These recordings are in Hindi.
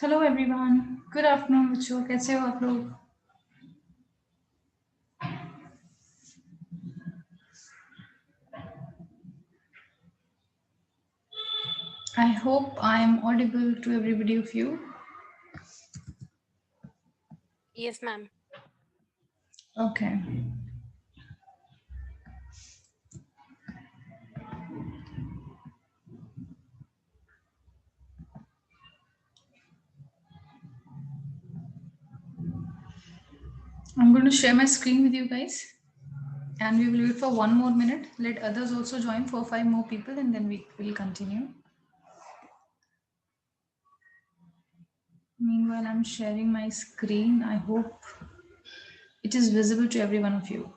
हेलो एवरीवन, गुड आफ्टरनून बच्चों, कैसे हो आप लोग? I hope I am audible to everybody of you. Yes, ma'am. Okay. I'm going to share my screen with you guys, and we will wait for 1 more minute. Let others also join, 4-5 more people, and then we will continue. Meanwhile, I'm sharing my screen. I hope it is visible to every one of you.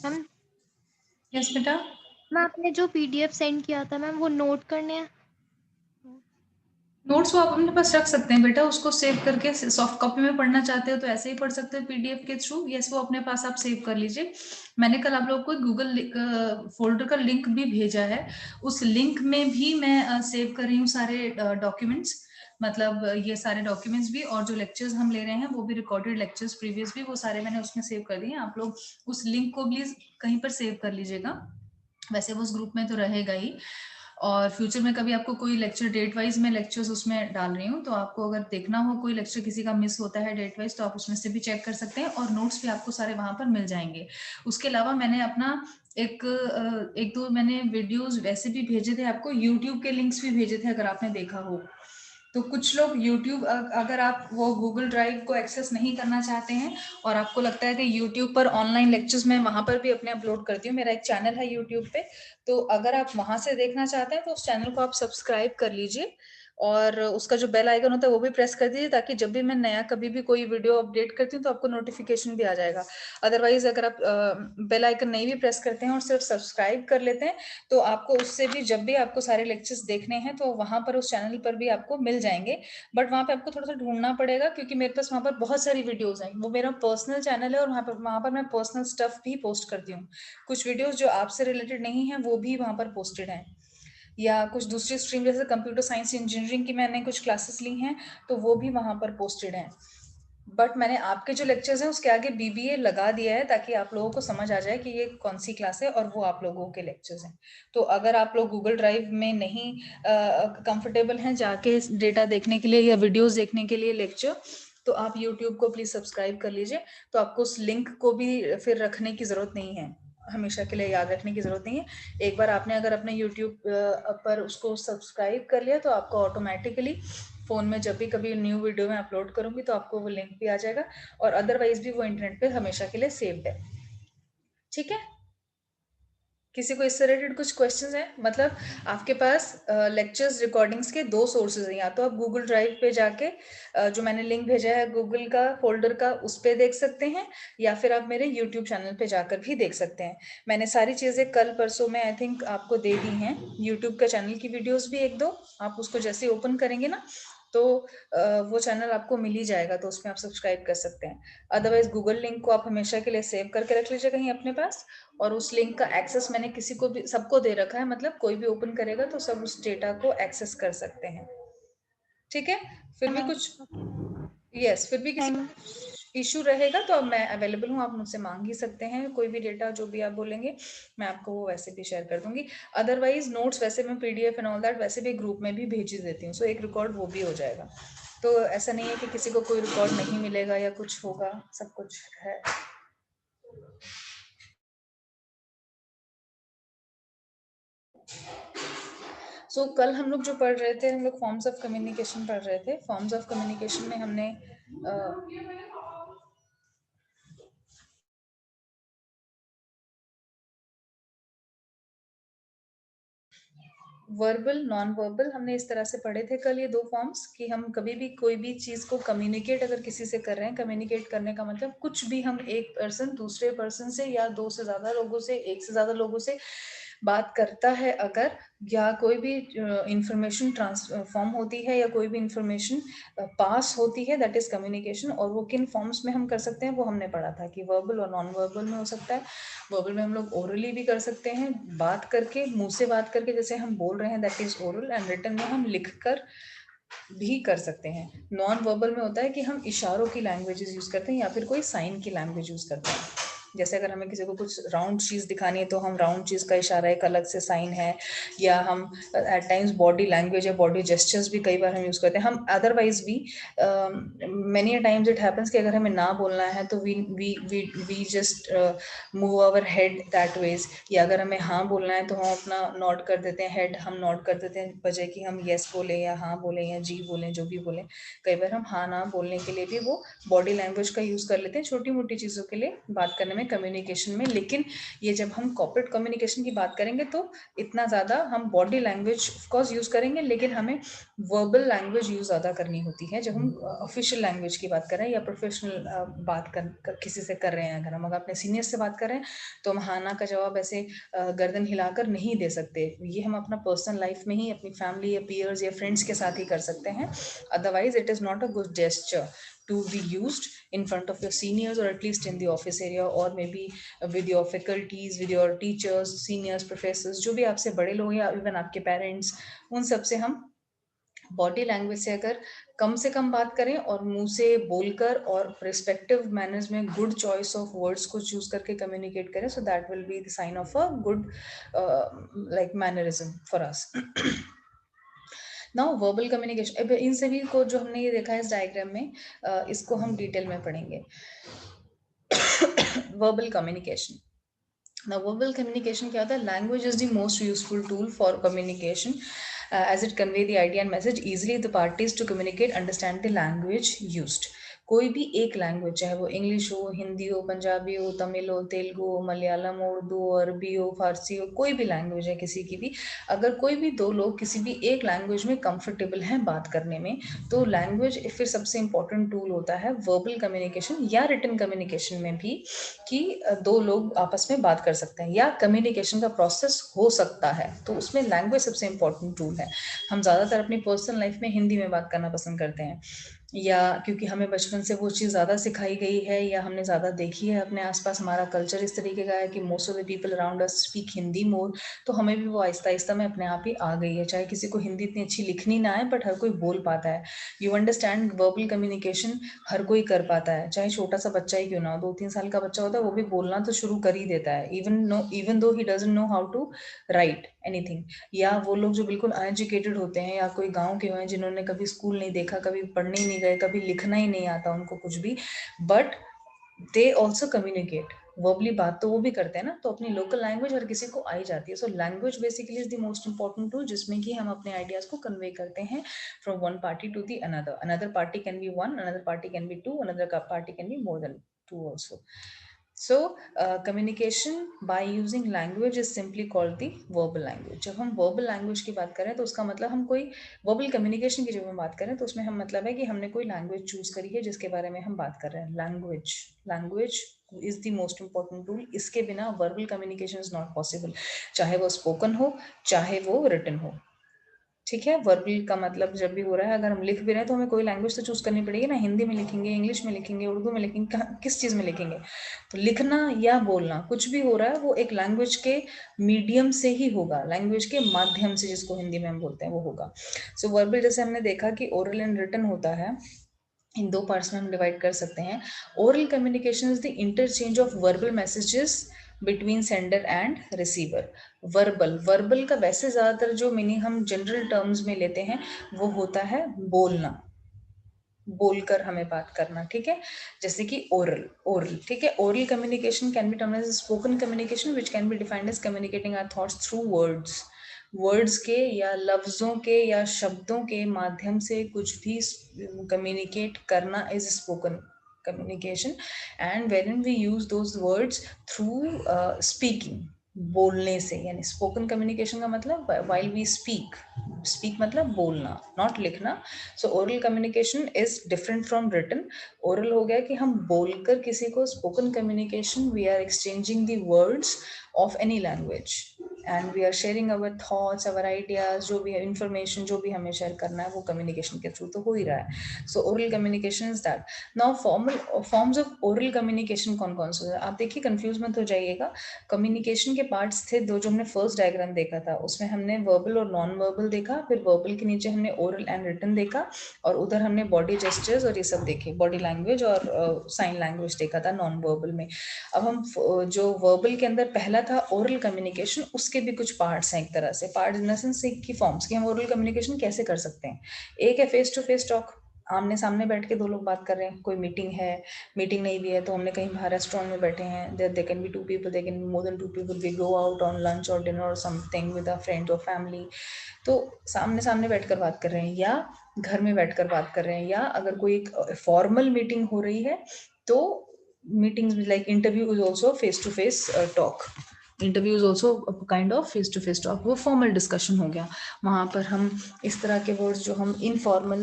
Ma'am Yes, beta. Ma'am आपने जो पीडीएफ सेंड किया था मैम वो नोट करने हैं. नोट्स वो आप अपने पास रख सकते हैं बेटा, उसको सेव करके सॉफ्ट कॉपी में पढ़ना चाहते हो तो ऐसे ही पढ़ सकते हो पीडीएफ के थ्रू. यस, वो अपने पास आप सेव कर लीजिए. मैंने कल आप लोगों को गूगल फोल्डर का लिंक भी भेजा है. उस लिंक में भी मैं सेव कर रही हूँ सारे डॉक्यूमेंट्स. मतलब ये सारे डॉक्यूमेंट्स भी, और जो लेक्चर्स हम ले रहे हैं वो भी, रिकॉर्डेड लेक्चर्स प्रीवियस भी, वो सारे मैंने उसमें सेव कर दिए. आप लोग उस लिंक को प्लीज कहीं पर सेव कर लीजिएगा. वैसे वो उस ग्रुप में तो रहेगा ही, और फ्यूचर में कभी आपको कोई लेक्चर डेट वाइज मैं लेक्चर्स उसमें डाल रही हूँ, तो आपको अगर देखना हो कोई लेक्चर किसी का मिस होता है डेट वाइज, तो आप उसमें से भी चेक कर सकते हैं, और नोट्स भी आपको सारे वहां पर मिल जाएंगे. उसके अलावा मैंने अपना एक दो मैंने वीडियोस वैसे भी भेजे थे आपको, यूट्यूब के लिंक्स भी भेजे थे अगर आपने देखा हो. तो कुछ लोग यूट्यूब, अगर आप वो गूगल ड्राइव को एक्सेस नहीं करना चाहते हैं और आपको लगता है कि यूट्यूब पर ऑनलाइन लेक्चर्स मैं वहां पर भी अपने अपलोड करती हूँ, मेरा एक चैनल है यूट्यूब पे, तो अगर आप वहां से देखना चाहते हैं तो उस चैनल को आप सब्सक्राइब कर लीजिए, और उसका जो बेल आइकन होता है वो भी प्रेस कर दीजिए, ताकि जब भी मैं नया कभी भी कोई वीडियो अपडेट करती हूँ तो आपको नोटिफिकेशन भी आ जाएगा. अदरवाइज अगर आप बेल आइकन नहीं भी प्रेस करते हैं और सिर्फ सब्सक्राइब कर लेते हैं, तो आपको उससे भी जब भी आपको सारे लेक्चर्स देखने हैं तो वहां पर उस चैनल पर भी आपको मिल जाएंगे. बट वहां पे आपको थोड़ा सा ढूंढना पड़ेगा, क्योंकि मेरे पास वहां पर बहुत सारी वीडियोस हैं. वो मेरा पर्सनल चैनल है, और वहां पर मैं पर्सनल स्टफ भी पोस्ट करती हूँ. कुछ वीडियोस जो आपसे रिलेटेड नहीं है वो भी वहां पर पोस्टेड हैं, या कुछ दूसरी स्ट्रीम जैसे कंप्यूटर साइंस इंजीनियरिंग की मैंने कुछ क्लासेस ली हैं, तो वो भी वहां पर पोस्टेड हैं. बट मैंने आपके जो लेक्चर्स हैं उसके आगे बीबीए लगा दिया है, ताकि आप लोगों को समझ आ जाए कि ये कौन सी क्लास है और वो आप लोगों के लेक्चर्स हैं. तो अगर आप लोग गूगल ड्राइव में नहीं कंफर्टेबल हैं जाके डेटा देखने के लिए या वीडियोस देखने के लिए लेक्चर, तो आप यूट्यूब को प्लीज सब्सक्राइब कर लीजिए. तो आपको उस लिंक को भी फिर रखने की जरूरत नहीं है, हमेशा के लिए याद रखने की जरूरत नहीं है. एक बार आपने अगर अपने यूट्यूब पर उसको सब्सक्राइब कर लिया तो आपको ऑटोमेटिकली फोन में जब भी कभी न्यू वीडियो में अपलोड करूंगी तो आपको वो लिंक भी आ जाएगा, और अदरवाइज भी वो इंटरनेट पे हमेशा के लिए सेव्ड है. ठीक है, किसी को इससे रिलेटेड कुछ क्वेश्चंस हैं? मतलब आपके पास लेक्चर्स रिकॉर्डिंग्स के दो सोर्सेज हैं, या तो आप गूगल ड्राइव पे जाके जो मैंने लिंक भेजा है गूगल का फोल्डर का, उस पे देख सकते हैं, या फिर आप मेरे यूट्यूब चैनल पे जाकर भी देख सकते हैं. मैंने सारी चीजें कल परसों में आई थिंक आपको दे दी हैं. यूट्यूब का चैनल की वीडियोज भी एक दो, आप उसको जैसे ओपन करेंगे ना तो वो चैनल आपको मिल ही जाएगा, तो उसमें आप सब्सक्राइब कर सकते हैं. अदरवाइज गूगल लिंक को आप हमेशा के लिए सेव करके रख लीजिए कहीं अपने पास, और उस लिंक का एक्सेस मैंने किसी को भी, सबको दे रखा है, मतलब कोई भी ओपन करेगा तो सब उस डेटा को एक्सेस कर सकते हैं. ठीक है, फिर भी कुछ, यस, फिर भी किसी इशू रहेगा तो अब मैं अवेलेबल हूँ, आप मुझसे मांग ही सकते हैं. कोई भी डेटा जो भी आप बोलेंगे मैं आपको वो वैसे भी शेयर कर दूंगी. अदरवाइज नोट्स वैसे मैं पीडीएफ एंड ऑल दैट वैसे भी ग्रुप में भी भेज ही देती हूँ, सो एक रिकॉर्ड वो भी हो जाएगा. तो ऐसा नहीं है कि किसी को कोई रिकॉर्ड नहीं मिलेगा या कुछ होगा, सब कुछ है. सो कल हम लोग जो पढ़ रहे थे, हम लोग फॉर्म्स ऑफ कम्युनिकेशन पढ़ रहे थे. फॉर्म्स ऑफ कम्युनिकेशन में हमने वर्बल, नॉन वर्बल हमने इस तरह से पढ़े थे कल ये 2 फॉर्म्स कि हम कभी भी कोई भी चीज़ को कम्युनिकेट अगर किसी से कर रहे हैं, कम्युनिकेट करने का मतलब कुछ भी हम एक पर्सन दूसरे पर्सन से या 2 से ज़्यादा लोगों से, 1 से ज़्यादा लोगों से बात करता है अगर, या कोई भी इंफॉर्मेशन ट्रांसफॉर्म होती है या कोई भी इंफॉर्मेशन पास होती है, दैट इज कम्युनिकेशन। और वो किन फॉर्म्स में हम कर सकते हैं वो हमने पढ़ा था कि वर्बल और नॉन वर्बल में हो सकता है। वर्बल में हम लोग ओरली भी कर सकते हैं, बात करके, मुंह से बात करके जैसे हम बोल रहे हैं, that is oral. And written में हम लिख कर भी कर सकते हैं। नॉन वर्बल में होता है कि हम इशारों की लैंग्वेजेस यूज करते हैं या फिर कोई साइन की लैंग्वेज यूज करते हैं। जैसे अगर हमें किसी को कुछ राउंड चीज दिखानी है तो हम राउंड चीज का इशारा एक अलग से साइन है, या हम एट टाइम्स बॉडी लैंग्वेज या बॉडी जेस्चर्स भी कई बार हम यूज करते हैं। हम अदरवाइज भी मेनी टाइम्स इट हैपेंस कि अगर हमें ना बोलना है तो we just move our head that ways, या अगर हमें हाँ बोलना है तो हम अपना नॉड कर देते हैं, हेड हम नॉड कर देते हैं, बजाय कि हम येस बोले या हाँ बोले या जी बोले, जो भी बोले। कई बार हम हाँ ना बोलने के लिए भी वो बॉडी लैंग्वेज का यूज कर लेते हैं छोटी मोटी चीजों के लिए बात करने में, कम्युनिकेशन में। लेकिन ये जब हम कॉर्पोरेट कम्युनिकेशन की बात करेंगे तो इतना ज्यादा हम बॉडी लैंग्वेज ऑफकोर्स यूज करेंगे, लेकिन हमें वर्बल लैंग्वेज यूज ज्यादा करनी होती है जब हम ऑफिशियल लैंग्वेज की बात कर रहे हैं या प्रोफेशनल बात किसी से कर रहे हैं। अगर हम अपने सीनियर से बात कर रहे हैं तो हम हाँ ना का जवाब ऐसे गर्दन हिलाकर नहीं दे सकते। ये हम अपना पर्सनल लाइफ में ही अपनी फैमिली या पीयर्स या फ्रेंड्स के साथ ही कर सकते हैं। Otherwise it is not a good gesture to be used in front of your seniors, or at least in the office area, or maybe with your faculties, with your teachers, seniors, professors, जो भी आपसे बड़े लोग या इवन आपके पेरेंट्स, उन सब से हम बॉडी लैंग्वेज से अगर कम से कम बात करें और मुंह से बोलकर और रिस्पेक्टिव मैनर्स में गुड चॉइस ऑफ वर्ड्स को चूज करके कम्युनिकेट करें, so that will be the sign of a good like mannerism for us. Now verbal communication, इन सभी को जो हमने ये देखा है इस डायग्राम में, इसको हम डिटेल में पढ़ेंगे। Verbal communication, now verbal communication क्या होता है? Language is the most useful tool for communication as it convey the idea and message easily the parties to communicate understand the language used। कोई भी एक लैंग्वेज, चाहे वो इंग्लिश हो, हिंदी हो, पंजाबी हो, तमिल हो, तेलुगु हो, मलयालम हो, उर्दू, अरबी हो, फारसी हो, कोई भी लैंग्वेज है किसी की भी, अगर कोई भी दो लोग किसी भी एक लैंग्वेज में कंफर्टेबल हैं बात करने में, तो लैंग्वेज फिर सबसे इंपॉर्टेंट टूल होता है वर्बल कम्युनिकेशन या रिटन कम्युनिकेशन में भी, कि दो लोग आपस में बात कर सकते हैं या कम्युनिकेशन का प्रोसेस हो सकता है, तो उसमें लैंग्वेज सबसे इंपॉर्टेंट टूल है। हम ज़्यादातर अपनी पर्सनल लाइफ में हिंदी में बात करना पसंद करते हैं, या क्योंकि हमें बचपन से वो चीज़ ज़्यादा सिखाई गई है या हमने ज़्यादा देखी है अपने आसपास, हमारा कल्चर इस तरीके का है कि most of the people around us speak Hindi more, तो हमें भी वो आहिस्ता आहिस्ता में अपने आप ही आ गई है। चाहे किसी को हिंदी इतनी अच्छी लिखनी ना आए, बट हर कोई बोल पाता है। यू अंडरस्टैंड, वर्बल कम्युनिकेशन हर कोई कर पाता है, चाहे छोटा सा बच्चा ही क्यों ना हो, 2-3 साल का बच्चा होता है वो भी बोलना तो शुरू कर ही देता है, even though he doesn't know how to write anything. या वो लोग जो बिल्कुल अनएजुकेटेड होते हैं या कोई गांव के हैं जिन्होंने कभी स्कूल नहीं देखा, कभी पढ़ने ही नहीं गए, कभी लिखना ही नहीं आता उनको कुछ भी, but they also communicate verbally, बात तो वो भी करते हैं ना, तो अपनी लोकल लैंग्वेज हर किसी को आई जाती है। So language basically is the most important tool जिसमें कि हम अपने आइडियाज को कन्वे करते हैं from one party to the another party can be one, another party can be two, another party can be more than two also. So communication by using language is simply called the verbal language। जब हम verbal language की बात करें तो उसका मतलब हम कोई verbal communication की जब हम बात करें तो उसमें हम मतलब है कि हमने कोई language choose करी है जिसके बारे में हम बात कर रहे हैं। language is the most important tool। इसके बिना verbal communication is not possible, चाहे वो spoken हो चाहे वो written हो। ठीक है, वर्बल का मतलब जब भी हो रहा है, अगर हम लिख भी रहे हैं तो हमें कोई लैंग्वेज तो चूज करनी पड़ेगी ना, हिंदी में लिखेंगे, इंग्लिश में लिखेंगे, उर्दू में लिखेंगे, किस चीज में लिखेंगे? तो लिखना या बोलना कुछ भी हो रहा है वो एक लैंग्वेज के मीडियम से ही होगा, लैंग्वेज के माध्यम से, जिसको हिंदी में हम बोलते हैं वो होगा। सो वर्बल जैसे हमने देखा कि ओरल एंड रिटन होता है, इन दो पार्ट्स में हम डिवाइड कर सकते हैं। Oral communication is the interchange of verbal messages between sender and receiver. Verbal का वैसे ज्यादातर जो मीनिंग हम जनरल टर्म्स में लेते हैं वो होता है बोलना, बोलकर हमें बात करना, ठीक है, जैसे कि ओरल, ठीक है। Oral communication can be termed as spoken communication which can be defined as communicating our thoughts through words के या लफ्जों के या शब्दों के माध्यम से कुछ भी कम्युनिकेट करना is spoken communication, and wherein we use those words through speaking, बोलने से, यानी स्पोकन कम्युनिकेशन का मतलब व्हाइल वी स्पीक, स्पीक मतलब बोलना, नॉट लिखना. So oral communication is different from written. Oral हो गया कि हम बोलकर किसी को, spoken communication we are exchanging the words of any language and we are sharing our thoughts, our ideas, जो भी है इंफॉर्मेशन जो भी हमें शेयर करना है वो कम्युनिकेशन के थ्रू तो हो ही रहा है. सो oral communication is that. Now formal forms of oral communication कौन कौन से, आप देखिए कंफ्यूज मत हो जाइएगा. कम्युनिकेशन के पार्ट्स थे दो, जो हमने फर्स्ट डायग्राम देखा था उसमें हमने वर्बल और नॉन वर्बल देखा, फिर वर्बल के नीचे हमने ओरल एंड रिटन देखा, और उधर हमने बॉडी जेस्चर्स और ये सब देखे, बॉडी लैंग्वेज और साइन लैंग्वेज देखा था नॉन वर्बल में. अब हम जो वर्बल के अंदर पहला था ओरल कम्युनिकेशन, उसके भी कुछ पार्ट्स हैं, एक तरह से पार्ट्स इन द सेंस की फॉर्म्स कि हम ओरल कम्युनिकेशन कैसे कर सकते हैं. एक है फेस टू फेस टॉक, आमने सामने बैठ के दो लोग बात कर रहे हैं, कोई मीटिंग है, मीटिंग नहीं भी है तो हमने कहीं बाहर रेस्टोरेंट में बैठे हैं, they can be 2 people, they can be more than 2 people, we go out on lunch और डिनर और समथिंग विद अ फ्रेंड और फैमिली, तो सामने सामने बैठकर बात कर रहे हैं, या घर में बैठकर बात कर रहे हैं, या अगर कोई एक फॉर्मल मीटिंग हो रही है तो meetings like interview is also face to face talk. Interview is also kind of face to face talk, वो फॉर्मल डिस्कशन हो गया. वहाँ पर हम इस तरह के वर्ड्स जो हम इनफॉर्मल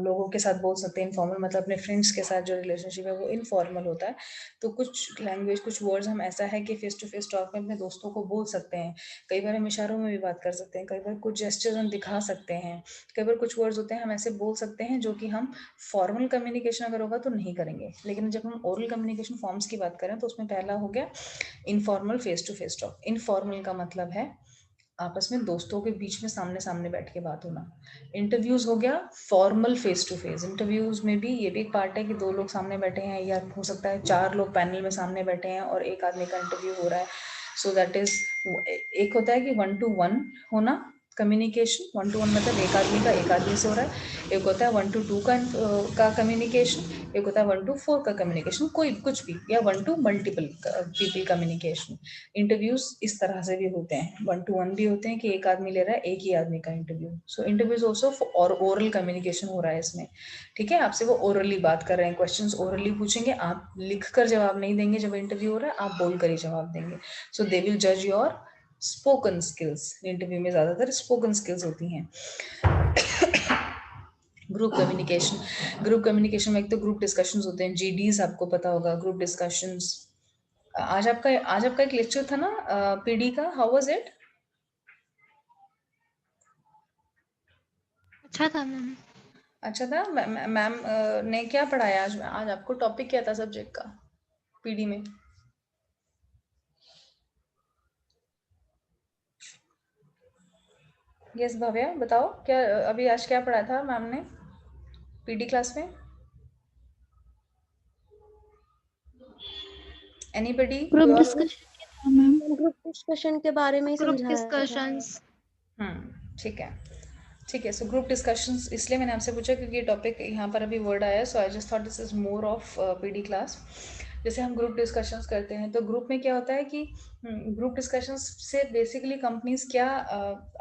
लोगों के साथ बोल सकते हैं, इनफॉर्मल मतलब अपने फ्रेंड्स के साथ जो रिलेशनशिप है वो इनफॉर्मल होता है. तो कुछ लैंग्वेज, कुछ वर्ड्स हम ऐसा है कि फेस टू फेस टॉक में अपने दोस्तों को बोल सकते हैं. कई बार हम इशारों में भी बात कर सकते हैं, कई बार कुछ जेस्चर्स हम दिखा सकते हैं, कई बार कुछ वर्ड्स होते हैं हम ऐसे बोल सकते हैं जो कि हम फॉर्मल कम्युनिकेशन अगर होगा तो नहीं करेंगे. लेकिन जब हम ओरल कम्युनिकेशन फॉर्म्स की बात करें तो उसमें पहला हो गया informal face to face talk. Informal का मतलब है आपस में दोस्तों के बीच में सामने सामने बैठ के बात होना. इंटरव्यूज हो गया formal face to face. Interviews में भी ये भी एक पार्ट है कि दो लोग सामने बैठे हैं, या हो सकता है 4 लोग पैनल में सामने बैठे हैं और एक आदमी का इंटरव्यू हो रहा है. सो दैट इज, एक होता है कि 1 to 1 होना कम्युनिकेशन, 1 to 1 मतलब एक आदमी का एक आदमी से हो रहा है. एक होता है 1 to 2 का कम्युनिकेशन, एक होता है 1 to 4 का कम्युनिकेशन, कोई कुछ भी, या 1 to multiple people communication. Interviews इस तरह से भी होते हैं, 1 to 1 भी होते हैं कि एक आदमी ले रहा है एक ही आदमी का इंटरव्यू. सो इंटरव्यूज ऑल्सो और ओरल कम्युनिकेशन हो रहा है इसमें. ठीक है, आपसे वो ओरली बात कर रहे हैं, क्वेश्चंस ओरली पूछेंगे, आप लिख कर जवाब नहीं देंगे जब इंटरव्यू हो रहा है, आप बोल कर ही जवाब देंगे. सो दे विल जज योर स्पोकन स्किल्स. इंटरव्यू में ज्यादातर स्पोकन स्किल्स होती हैं. ग्रुप कम्युनिकेशन, ग्रुप कम्युनिकेशन में एक तो ग्रुप डिस्कशंस होते हैं, जीडीज आपको पता होगा, ग्रुप डिस्कशंस. आज आपका एक लेक्चर था ना पीडी का, हाउ वाज इट? अच्छा था मैम. अच्छा था. मैम ने क्या पढ़ाया आज? आपको टॉपिक क्या था सब्जेक्ट का पीडी में? यस भव्या बताओ, क्या अभी आज क्या पढ़ा था मैम ने पीडी क्लास में? Anybody? Group discussion ma'am. Group discussion के बारे में ही ग्रुप समझाया था. डिस्कशंस. ठीक है, ठीक है. सो ग्रुप डिस्कशंस इसलिए मैंने आपसे पूछा क्योंकि ये टॉपिक यहाँ पर अभी वर्ड आया है, so I just thought this is more of PD class. जैसे हम ग्रुप डिस्कशंस करते हैं तो ग्रुप में क्या होता है कि ग्रुप डिस्कशंस से बेसिकली कंपनीज क्या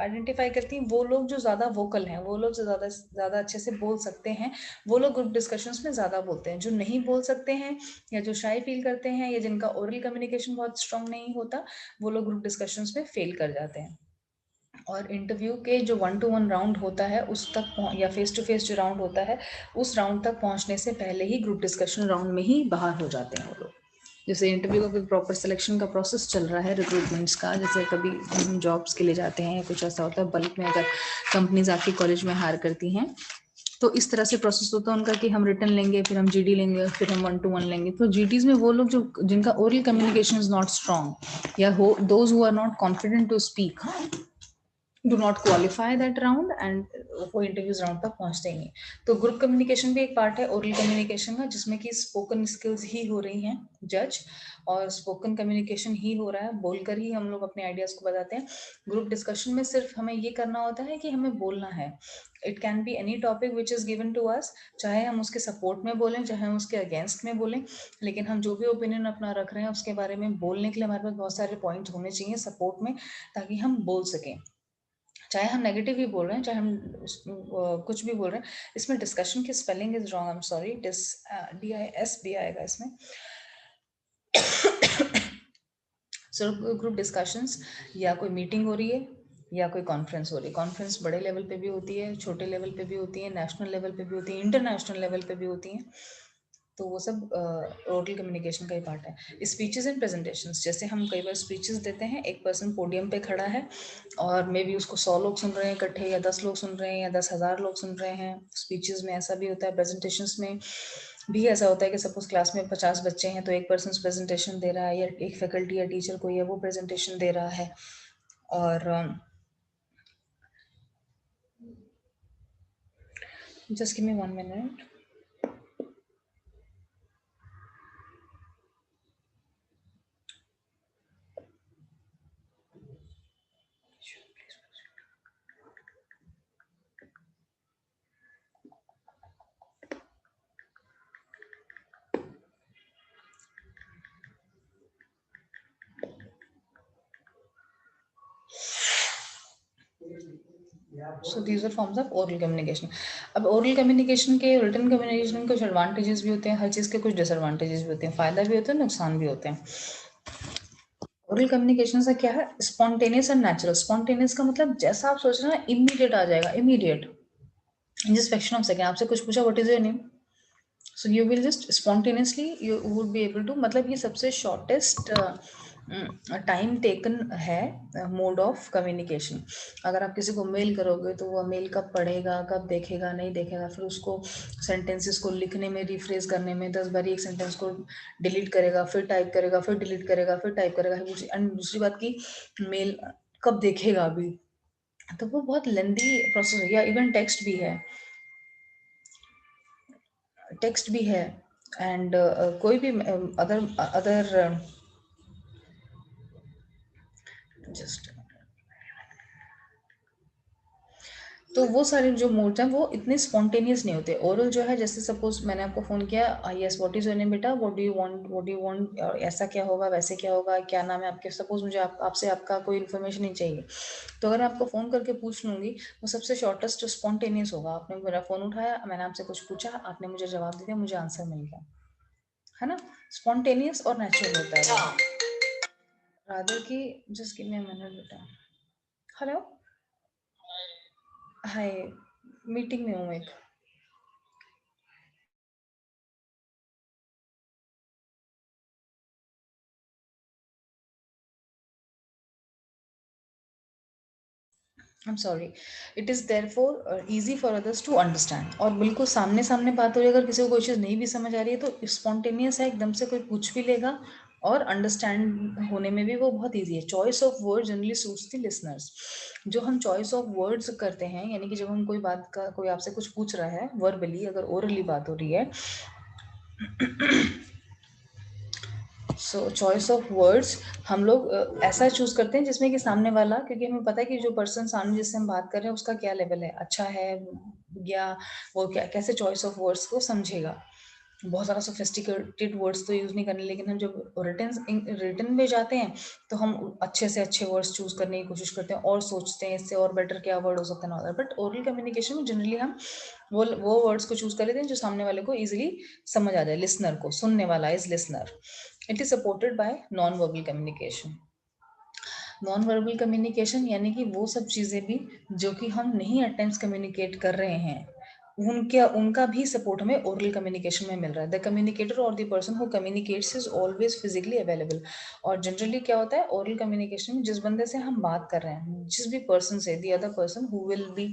आइडेंटिफाई करती हैं, वो लोग जो ज़्यादा वोकल हैं, वो लोग जो ज़्यादा अच्छे से बोल सकते हैं, वो लोग ग्रुप डिस्कशंस में ज़्यादा बोलते हैं. जो नहीं बोल सकते हैं या जो शाय फील करते हैं या जिनका ओरल कम्युनिकेशन बहुत स्ट्रांग नहीं होता, वो लोग ग्रुप डिस्कशंस में फेल कर जाते हैं. और इंटरव्यू के जो 1 to 1 राउंड होता है उस तक या फेस टू फेस जो राउंड होता है उस राउंड तक पहुंचने से पहले ही ग्रुप डिस्कशन राउंड में ही बाहर हो जाते हैं वो लोग. जैसे इंटरव्यू का कोई प्रॉपर सिलेक्शन का प्रोसेस चल रहा है रिक्रूटमेंट्स का, जैसे कभी हम जॉब्स के लिए जाते हैं या कुछ ऐसा होता है बल्क में, अगर कंपनीज आपकी कॉलेज में हायर करती हैं तो इस तरह से प्रोसेस होता है उनका कि हम रिटर्न लेंगे, फिर हम जीडी लेंगे, फिर हम 1 to 1 लेंगे. तो जीडीज में वो लोग जो जिनका oral communication is not strong या those who are not confident to speak do not qualify that round and वो इंटरव्यूज राउंड तक पहुंचते ही नहीं. तो ग्रुप कम्युनिकेशन भी एक पार्ट है ओरल कम्युनिकेशन का, जिसमें कि स्पोकन स्किल्स ही हो रही हैं जज, और स्पोकन कम्युनिकेशन ही हो रहा है, बोलकर ही हम लोग अपने आइडियाज को बताते हैं. ग्रुप डिस्कशन में सिर्फ हमें ये करना होता है कि हमें बोलना है. It can be any topic which is given to us, चाहे हम उसके सपोर्ट में बोलें चाहे हम उसके अगेंस्ट में बोलें, लेकिन हम जो भी ओपिनियन अपना रख रहे हैं उसके बारे में बोलने के लिए हमारे पास बहुत सारे पॉइंट होने चाहिए सपोर्ट में, ताकि हम बोल सकें. चाहे हम नेगेटिव ही बोल रहे हैं, चाहे हम कुछ भी बोल रहे हैं. इसमें डिस्कशन की spelling is wrong, I am sorry, DISB आएगा इसमें. सो ग्रुप डिस्कशंस या कोई मीटिंग हो रही है या कोई कॉन्फ्रेंस हो रही है। कॉन्फ्रेंस बड़े लेवल पे भी होती है, छोटे लेवल पे भी होती है, नेशनल लेवल पे भी होती है, इंटरनेशनल लेवल पे भी होती है। तो वो सब ओरल कम्युनिकेशन का ही पार्ट है। स्पीचेस एंड प्रेजेंटेशंस, जैसे हम कई बार स्पीचेस देते हैं, एक पर्सन पोडियम पे खड़ा है और मे बी उसको 100 लोग सुन रहे हैं इकट्ठे, या 10 लोग सुन रहे हैं, या 10,000 लोग सुन रहे हैं। स्पीचेस में ऐसा भी होता है, प्रेजेंटेशंस में भी ऐसा होता है कि सपोज क्लास में 50 बच्चे हैं तो एक पर्सन प्रेजेंटेशन दे रहा है, या एक फैकल्टी या टीचर कोई है वो प्रेजेंटेशन दे रहा है। और just give me 1 minute. So these are forms of oral communication. अब oral communication के written communication के कुछ advantages भी होते हैं, हर चीज़ के कुछ disadvantages भी होते हैं, फायदा भी होता है, नुकसान भी होते हैं। ओरल कम्युनिकेशन से क्या है, स्पॉन्टेनियस एंड नेचुरल। स्पॉन्टेनियस का मतलब जैसा आप सोच रहे हैं ना, इमीडिएट आ जाएगा, immediate, just fraction of second. आपसे कुछ पूछा what is your name, so you will just spontaneously you would be able to, मतलब ये सबसे शॉर्टेस्ट टाइम टेकन है मोड ऑफ कम्युनिकेशन। अगर आप किसी को मेल करोगे तो वो मेल कब पढ़ेगा, कब देखेगा, नहीं देखेगा, फिर उसको सेंटेंसेस को लिखने में, रिफ्रेज करने में 10 बार एक सेंटेंस को डिलीट करेगा, फिर टाइप करेगा, फिर डिलीट करेगा, फिर टाइप करेगा। एंड दूसरी बात की मेल कब देखेगा अभी, तो वो बहुत लेंदी प्रोसेस है। या इवन टेक्स्ट भी है, टेक्स्ट भी है, एंड कोई भी अदर जस्ट, तो वो सारे जो मोड्स हैं वो इतने स्पॉन्टेनियस नहीं होते। ओरल जो है, जैसे सपोज मैंने आपको फोन किया, yes what is your name बेटा, व्हाट डू यू वांट, और ऐसा क्या होगा, वैसे क्या होगा, क्या नाम है आपके, सपोज मुझे आपसे आपका कोई इन्फॉर्मेशन नहीं चाहिए, तो अगर आपको फोन करके पूछ लूंगी, वो सबसे शॉर्टेस्ट स्पॉन्टेनियस होगा। आपने मेरा फोन उठाया, मैंने आपसे कुछ पूछा, आपने मुझे जवाब दे दिया, मुझे आंसर मिल गया, है ना। स्पॉन्टेनियस और नेचुरल होता है वो। रादर की just give me a minute बेटा। हेलो, हाय, मीटिंग में हूँ एक। I'm sorry. It is therefore easy for others to understand. और बिल्कुल सामने सामने बात हो रही है, अगर किसी को कोई चीज़ नहीं भी समझ आ रही है तो स्पॉन्टेनियस है, एकदम से कोई पूछ भी लेगा, और अंडरस्टैंड होने में भी वो बहुत ईजी है। Choice of word generally suits the listeners. जो हम चॉइस ऑफ वर्ड्स करते हैं, यानी कि जब हम कोई बात का, कोई आपसे कुछ पूछ रहा है वर्बली, अगर ओरली बात हो रही है, सो चॉइस ऑफ वर्ड्स हम लोग ऐसा चूज करते हैं जिसमें कि सामने वाला, क्योंकि हमें पता है कि जो पर्सन सामने जिससे हम बात कर रहे हैं उसका क्या लेवल है, अच्छा है, या वो क्या कैसे चॉइस ऑफ वर्ड्स को समझेगा। बहुत सारा सोफिस्टिकेटेड वर्ड्स तो यूज नहीं करने, लेकिन हम जब रिटन में जाते हैं तो हम अच्छे से अच्छे वर्ड्स चूज करने की कोशिश करते हैं और सोचते हैं इससे और बेटर क्या वर्ड हो सकता है। बट ओरल कम्युनिकेशन में जनरली हम वो वर्ड्स को चूज कर लेते हैं जो सामने वाले को इजीली समझ आ जाए, लिसनर को, सुनने वाला is listener. It is supported by non verbal communication. Non verbal communication यानी कि वो सब चीजें भी जो कि हम नहीं एट टाइम्स कम्युनिकेट कर रहे हैं, उनका भी सपोर्ट हमें ओरल कम्युनिकेशन में मिल रहा है। द कम्युनिकेटर और the person who communicates is always physically available. और जनरली क्या होता है ओरल कम्युनिकेशन में, जिस बंदे से हम बात कर रहे हैं, जिस भी पर्सन से, the other person who will be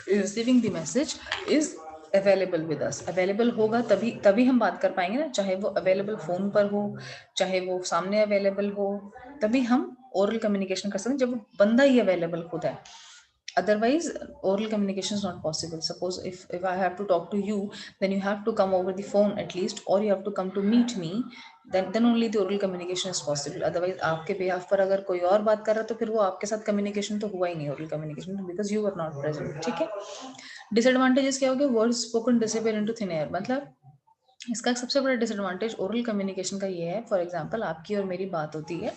receiving the message is available with us. Available होगा तभी हम बात कर पाएंगे ना, चाहे वो अवेलेबल फोन पर हो, चाहे वो सामने अवेलेबल हो, तभी हम ओरल कम्युनिकेशन कर सकते हैं, जब बंदा ही अवेलेबल खुद है। Otherwise oral communication is not possible. Suppose if I have to talk to you, then you have to come over the phone at least, or you have to come to meet me, then only the oral communication is possible. Otherwise आपके behalf पर अगर कोई और बात कर रहा है तो फिर वो आपके साथ communication तो हुआ ही नहीं, oral communication, because you were not present। ठीक है। Disadvantages क्या हो गए, words spoken disappear into thin air। मतलब इसका एक सबसे बड़ा डिसएडवांटेज ओरल कम्युनिकेशन का ये है, फॉर एग्जांपल आपकी और मेरी बात होती है,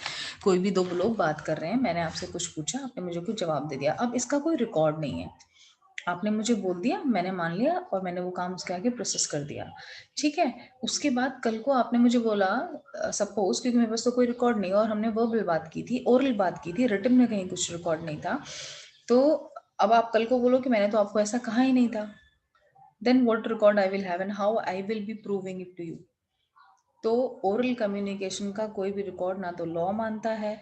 कोई भी दो लोग बात कर रहे हैं, मैंने आपसे कुछ पूछा, आपने मुझे कुछ जवाब दे दिया, अब इसका कोई रिकॉर्ड नहीं है, आपने मुझे बोल दिया, मैंने मान लिया और मैंने वो काम उसके आगे प्रोसेस कर दिया, ठीक है। उसके बाद कल को आपने मुझे बोला, सपोज, क्योंकि मेरे पास तो कोई रिकॉर्ड नहीं और हमने वर्बल बात की थी, ओरल बात की थी, रिटन में कहीं कुछ रिकॉर्ड नहीं था, तो अब आप कल को बोलो कि मैंने तो आपको ऐसा कहा ही नहीं था, then what record I will have and how I will be proving it to you. तो ओरल कम्युनिकेशन का कोई भी रिकॉर्ड ना तो लॉ मानता है,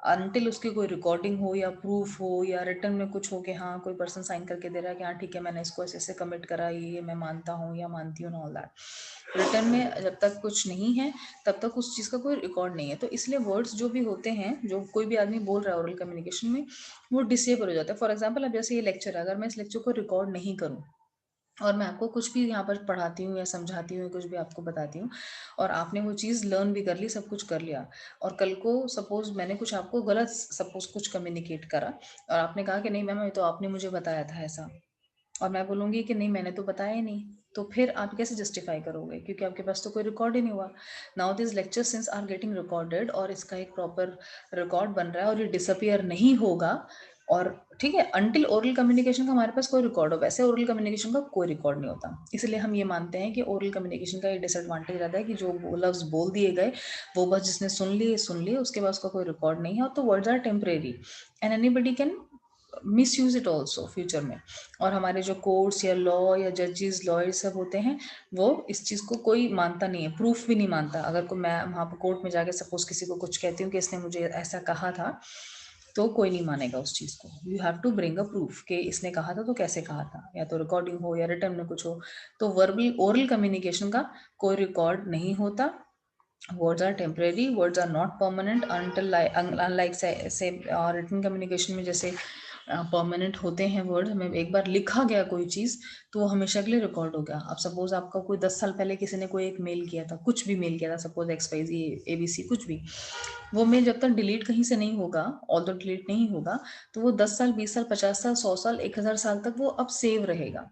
अनटिल उसकी कोई रिकॉर्डिंग हो या प्रूफ हो या रिटर्न में कुछ हो कि हाँ कोई पर्सन साइन करके दे रहा है कि हाँ ठीक है मैंने इसको ऐसे ऐसे कमिट करा, ये मैं मानता हूँ या मानती हूँ, ऑल दैट। रिटर्न में जब तक कुछ नहीं है तब तक उस चीज़ का कोई रिकॉर्ड नहीं है। तो इसलिए वर्ड्स जो भी होते हैं, जो कोई भी आदमी बोल रहा है ओरल कम्युनिकेशन में, वो डिसेबल हो जाता है। फॉर एग्जाम्पल, अब जैसे ये लेक्चर है, अगर मैं इस लेक्चर को रिकॉर्ड नहीं करूँ और मैं आपको कुछ भी यहाँ पर पढ़ाती हूँ या समझाती हूँ, कुछ भी आपको बताती हूँ, और आपने वो चीज़ लर्न भी कर ली, सब कुछ कर लिया, और कल को सपोज मैंने कुछ आपको गलत सपोज कुछ कम्युनिकेट करा और आपने कहा कि नहीं मैम, ये तो आपने मुझे बताया था ऐसा, और मैं बोलूँगी कि नहीं मैंने तो बताया ही नहीं, तो फिर आप कैसे जस्टिफाई करोगे, क्योंकि आपके पास तो कोई रिकॉर्ड ही नहीं हुआ। Now this lecture since are getting recorded और इसका एक प्रॉपर रिकॉर्ड बन रहा है और ये डिसअपियर नहीं होगा, और ठीक है, अनटिल ओरल कम्युनिकेशन का हमारे पास कोई रिकॉर्ड हो। वैसे ओरल कम्युनिकेशन का कोई रिकॉर्ड नहीं होता, इसलिए हम ये मानते हैं कि ओरल कम्युनिकेशन का ये डिसएडवांटेज रहता है कि जो लफ्ज बोल दिए गए वो बस जिसने सुन लिए, उसके पास का कोई रिकॉर्ड नहीं है, और तो words are temporary and anybody can misuse it also future में। और हमारे जो कोर्ट्स या लॉ या जजेस लॉयर सब होते हैं, वो इस चीज़ को कोई मानता नहीं है, प्रूफ भी नहीं मानता। अगर को मैं वहाँ पर कोर्ट में जाके सपोज किसी को कुछ कहती हूँ कि इसने मुझे ऐसा कहा था, तो कोई नहीं मानेगा उस चीज़ को। You have to bring a proof कि इसने कहा था तो कैसे कहा था, या तो रिकॉर्डिंग हो या रिटर्न में कुछ हो। तो वर्बल ओरल कम्युनिकेशन का कोई रिकॉर्ड नहीं होता। Words are temporary, words are not permanent until, unlike से रिटन कम्युनिकेशन में जैसे परमानेंट होते हैं वर्ड। हमें एक बार लिखा गया कोई चीज़ तो वो हमेशा के लिए रिकॉर्ड हो गया। अब सपोज आपका कोई 10 साल पहले किसी ने कोई एक मेल किया था, कुछ भी मेल किया था, सपोज XYZ ABC कुछ भी, वो मेल जब तक डिलीट कहीं से नहीं होगा, ऑल्दो डिलीट नहीं होगा, तो वो 10 साल 20 साल 50 साल 100 साल 1000 साल तक वो अब सेव रहेगा।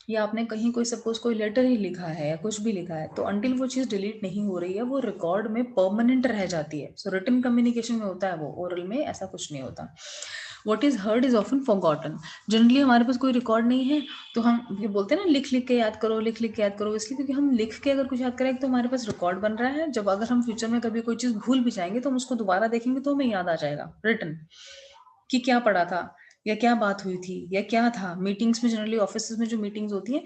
या आपने कहीं कोई सपोज कोई लेटर ही लिखा है या कुछ भी लिखा है, तो अनटिल वो चीज़ डिलीट नहीं हो रही है वो रिकॉर्ड में परमानेंट रह जाती है। सो रिटन कम्युनिकेशन में होता है वो, ओरल में ऐसा कुछ नहीं होता। What is heard is often forgotten. Generally हमारे पास कोई रिकॉर्ड नहीं है तो हम ये बोलते हैं ना, लिख लिख के याद करो, लिख लिख के याद करो, इसलिए क्योंकि हम लिख के अगर कुछ याद करें तो हमारे पास रिकॉर्ड बन रहा है। जब अगर हम फ्यूचर में कभी कोई चीज़ भूल भी जाएंगे तो हम उसको दोबारा देखेंगे तो हमें याद आ जाएगा रिटन कि क्या पढ़ा था या क्या बात हुई थी या क्या था। मीटिंग्स में जनरली ऑफिस में जो मीटिंग्स होती हैं,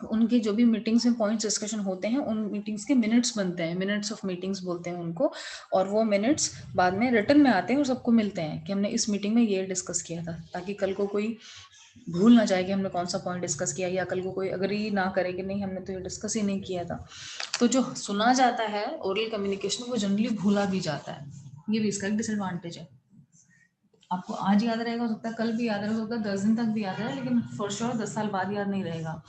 उनकी जो भी मीटिंग्स में पॉइंट्स डिस्कशन होते हैं, उन मीटिंग्स के मिनट्स बनते हैं, मिनट्स ऑफ मीटिंग्स बोलते हैं उनको, और वो मिनट्स बाद में रिटन में आते हैं और सबको मिलते हैं कि हमने इस मीटिंग में ये डिस्कस किया था, ताकि कल को कोई भूल ना जाए कि हमने कौन सा पॉइंट डिस्कस किया, या कल को कोई अग्री ना करे कि नहीं हमने तो ये डिस्कस ही नहीं किया था। तो जो सुना जाता है ओरल कम्युनिकेशन वो जनरली भूला भी जाता है, ये भी इसका एक डिसएडवांटेज है। आपको आज याद रहेगा, हो सकता है कल भी याद रहेगा, हो सकता है 10 दिन तक भी याद रहे, लेकिन फॉर श्योर 10 साल बाद याद नहीं रहेगा।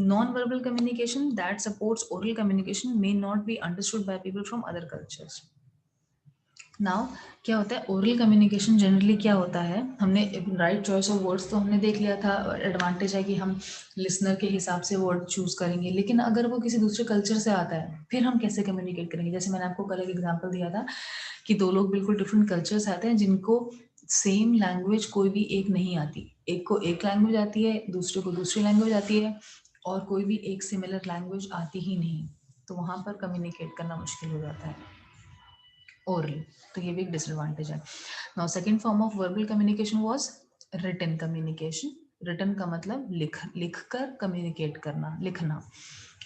Non-verbal communication that supports oral communication may not be understood by people from other cultures. Now, क्या होता है ओरल कम्युनिकेशन जनरली क्या होता है, हमने राइट चॉइस ऑफ वर्ड्स तो हमने देख लिया था, एडवांटेज है कि हम लिसनर के हिसाब से वर्ड चूज करेंगे। लेकिन अगर वो किसी दूसरे कल्चर से आता है फिर हम कैसे कम्युनिकेट करेंगे। जैसे मैंने आपको कल एक एग्जांपल दिया था कि दो लोग बिल्कुल डिफरेंट कल्चर से आते हैं जिनको सेम लैंग्वेज कोई भी एक नहीं आती, एक को एक लैंग्वेज आती है, दूसरे को दूसरी लैंग्वेज आती है, और कोई भी एक सिमिलर लैंग्वेज आती ही नहीं, तो वहाँ पर कम्युनिकेट करना मुश्किल हो जाता है ओरल। तो ये भी एक डिसएडवांटेज है। Now second form of verbal communication was written communication. Written का मतलब लिख कर कम्युनिकेट करना, लिखना।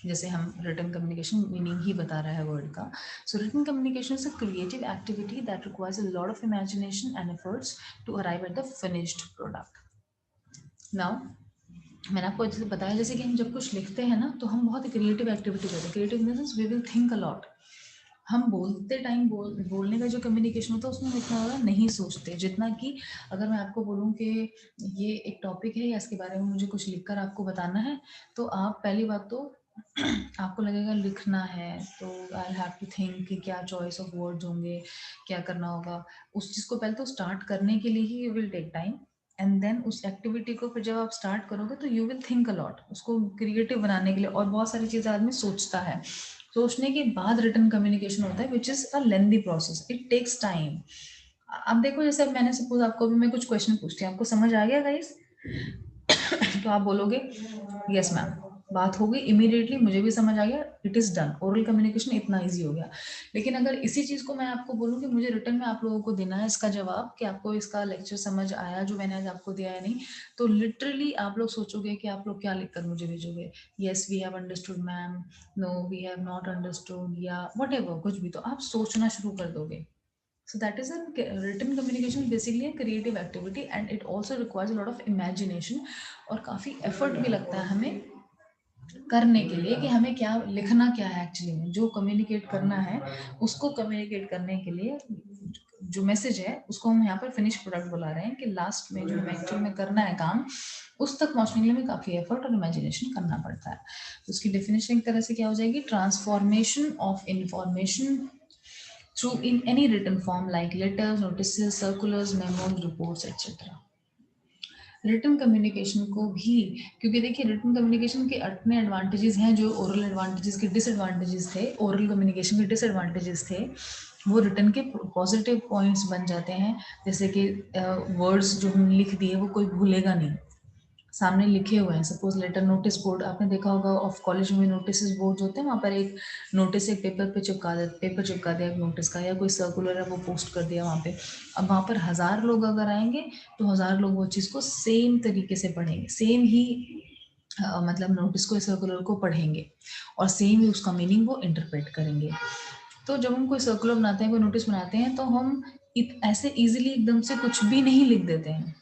जैसे हम रिटन कम्युनिकेशन मीनिंग ही बता रहा है वर्ड का। So written communication is a creative activity that requires a lot of imagination and efforts to arrive at the finished product. Now मैंने आपको अच्छे से बताया, जैसे कि हम जब कुछ लिखते हैं ना तो हम बहुत क्रिएटिव एक्टिविटी करते हैं। Creative in the sense we will think a lot. हम बोलते टाइम बोलने का जो कम्युनिकेशन होता है उसमें हम इतना ज़्यादा नहीं सोचते, जितना कि अगर मैं आपको बोलूँ कि ये एक टॉपिक है या इसके बारे में मुझे कुछ लिखकर आपको बताना है, तो आप पहली बात तो आपको लगेगा लिखना है तो आई हैव टू थिंक कि क्या चॉइस ऑफ वर्ड्स होंगे, क्या करना होगा। उस चीज़ को पहले तो स्टार्ट करने के लिए ही you will take time, and then उस एक्टिविटी को फिर जब आप स्टार्ट करोगे तो you will think a lot, उसको क्रिएटिव बनाने के लिए। और बहुत सारी चीज़ें आदमी सोचता है, सोचने के बाद रिटन कम्युनिकेशन होता है, which is a lengthy process, it takes time. अब देखो जैसे मैंने सपोज आपको भी मैं कुछ क्वेश्चन पूछती हूँ, आपको समझ आ गया गाइस, तो आप बोलोगे यस मैम, बात हो गई, इमीडिएटली मुझे भी समझ आ गया, it is done, oral communication इतना इजी हो गया। लेकिन अगर इसी चीज को मैं आपको बोलूं कि मुझे रिटर्न में आप लोगों को देना है इसका जवाब कि आपको इसका लेक्चर समझ आया जो मैंने आज आपको दिया है नहीं, तो लिटरली आप लोग सोचोगे कि आप लोग क्या लिखकर मुझे भेजोगे, yes we have understood ma'am, no we have not understood, या व्हाटएवर कुछ भी, तो आप सोचना शुरू कर दोगे। So that is a written communication is basically a creative activity and it also requires a lot of imagination और काफी effort भी लगता है हमें करने के लिए कि हमें क्या लिखना क्या है एक्चुअली में, जो कम्युनिकेट करना है उसको कम्युनिकेट करने के लिए जो मैसेज है उसको हम यहाँ पर फिनिश प्रोडक्ट बुला रहे हैं कि लास्ट में जो एक्चुअल में करना है काम उस तक पहुंचने के लिए हमें काफी एफर्ट और इमेजिनेशन करना पड़ता है। तो उसकी डेफिनेशन एक तरह से क्या हो जाएगी, transformation of information through in any written form like letters, notices, circulars, memos, reports, etc. Written communication को भी, क्योंकि देखिए रिटन कम्युनिकेशन के अपने एडवांटेजेस हैं जो ओरल एडवांटेजेस के डिसएडवांटेजेस थे, ओरल कम्युनिकेशन के डिसएडवांटेजेस थे वो रिटन के पॉजिटिव पॉइंट्स बन जाते हैं। जैसे कि वर्ड्स जो हम लिख दिए वो कोई भूलेगा नहीं, सामने लिखे हुए हैं। सपोज लेटर, नोटिस बोर्ड आपने देखा होगा, ऑफ कॉलेज में नोटिस बोर्ड होते हैं, वहाँ पर एक नोटिस एक पेपर पे चिपका दे, पेपर चिपका दिया नोटिस का, या कोई सर्कुलर है वो पोस्ट कर दिया वहाँ पे। अब वहाँ पर 1000 लोग अगर आएंगे तो 1000 लोग वो चीज़ को सेम तरीके से पढ़ेंगे, सेम ही मतलब नोटिस को, सर्कुलर को पढ़ेंगे और सेम ही उसका मीनिंग वो इंटरप्रेट करेंगे। तो जब हम कोई सर्कुलर बनाते हैं, कोई नोटिस बनाते हैं, तो हम ऐसे इजीली एकदम से कुछ भी नहीं लिख देते हैं,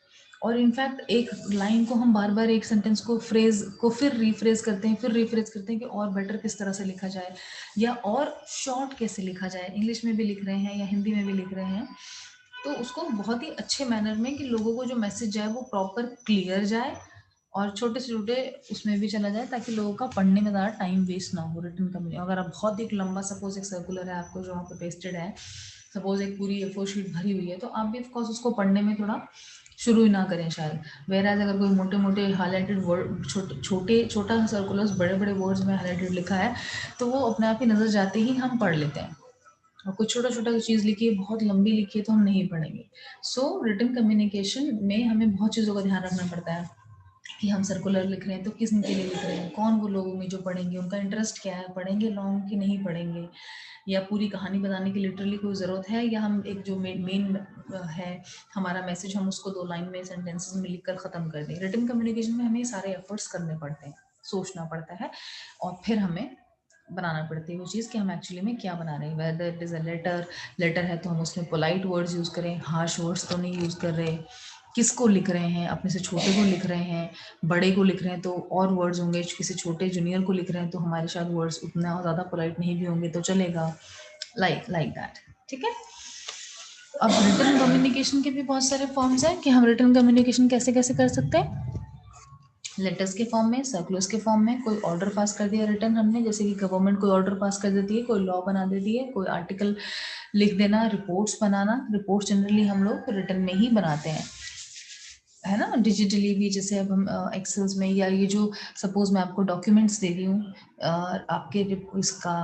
और इनफैक्ट एक लाइन को हम बार बार, एक सेंटेंस को, फ्रेज को फिर रिफ्रेज करते हैं, फिर रिफ्रेज करते हैं कि और बेटर किस तरह से लिखा जाए या और शॉर्ट कैसे लिखा जाए। इंग्लिश में भी लिख रहे हैं या हिंदी में भी लिख रहे हैं, तो उसको बहुत ही अच्छे मैनर में कि लोगों को जो मैसेज जाए वो प्रॉपर क्लियर जाए और छोटे से छोटे उसमें भी चला जाए, ताकि लोगों का पढ़ने में ज़्यादा टाइम वेस्ट ना हो। रिटन कम्युनिकेशन अगर आप बहुत एक लंबा, सपोज एक सर्कुलर है आपको जो वहाँ पे पेस्टेड है, सपोज एक पूरी A4 शीट भरी हुई है, तो आप भी ऑफकोर्स उसको पढ़ने में थोड़ा शुरू ही ना करें शायद। वेराज अगर कोई मोटे मोटे हाईलाइटेड वर्ड, छोटा सर्कुलर्स बड़े बड़े वर्ड्स में हाईलाइटेड लिखा है, तो वो अपने आप ही नजर जाते ही हम पढ़ लेते हैं, और कुछ छोटा छोटा चीज़ लिखी है, बहुत लंबी लिखी है, तो हम नहीं पढ़ेंगे। सो रिटन कम्युनिकेशन में हमें बहुत चीज़ों का ध्यान रखना पड़ता है कि हम सर्कुलर लिख रहे हैं तो किस के लिए लिख रहे हैं, कौन वो लोग होंगे जो पढ़ेंगे, उनका इंटरेस्ट क्या है, पढ़ेंगे लॉन्ग कि नहीं पढ़ेंगे, या पूरी कहानी बताने की लिटरली कोई ज़रूरत है, या हम एक जो मेन है हमारा मैसेज, हम उसको 2 लाइन में, सेंटेंसेस में लिखकर ख़त्म कर दें। रिटन कम्युनिकेशन में हमें सारे एफर्ट्स करने पड़ते हैं, सोचना पड़ता है, और फिर हमें बनाना पड़ती है वो चीज़ कि हम एक्चुअली में क्या बना रहे हैं। Whether it is a letter है तो हम उसमें पोलाइट वर्ड्स यूज़ करें, हार्श वर्ड्स तो नहीं यूज़ कर रहे, किसको लिख रहे हैं, अपने से छोटे को लिख रहे हैं, बड़े को लिख रहे हैं तो और वर्ड्स होंगे, किसी छोटे जूनियर को लिख रहे हैं तो हमारे शायद वर्ड्स उतना ज़्यादा पोलाइट नहीं भी होंगे तो चलेगा, लाइक दैट। ठीक है। अब रिटन कम्युनिकेशन के भी बहुत सारे फॉर्म्स हैं कि हम रिटन कम्युनिकेशन कैसे कैसे कर सकते हैं। लेटर्स के फॉर्म में, सर्कुलर्स के फॉर्म में, कोई ऑर्डर पास कर दिया रिटर्न हमने, जैसे कि गवर्नमेंट कोई ऑर्डर पास कर देती है, कोई लॉ बना देती है, कोई आर्टिकल लिख देना, रिपोर्ट्स बनाना। रिपोर्ट्स जनरली हम लोग रिटर्न में ही बनाते हैं, है ना, डिजिटली भी। जैसे अब हम एक्सेल्स में, या ये जो सपोज मैं आपको डॉक्यूमेंट्स दे रही हूँ, आपके इसका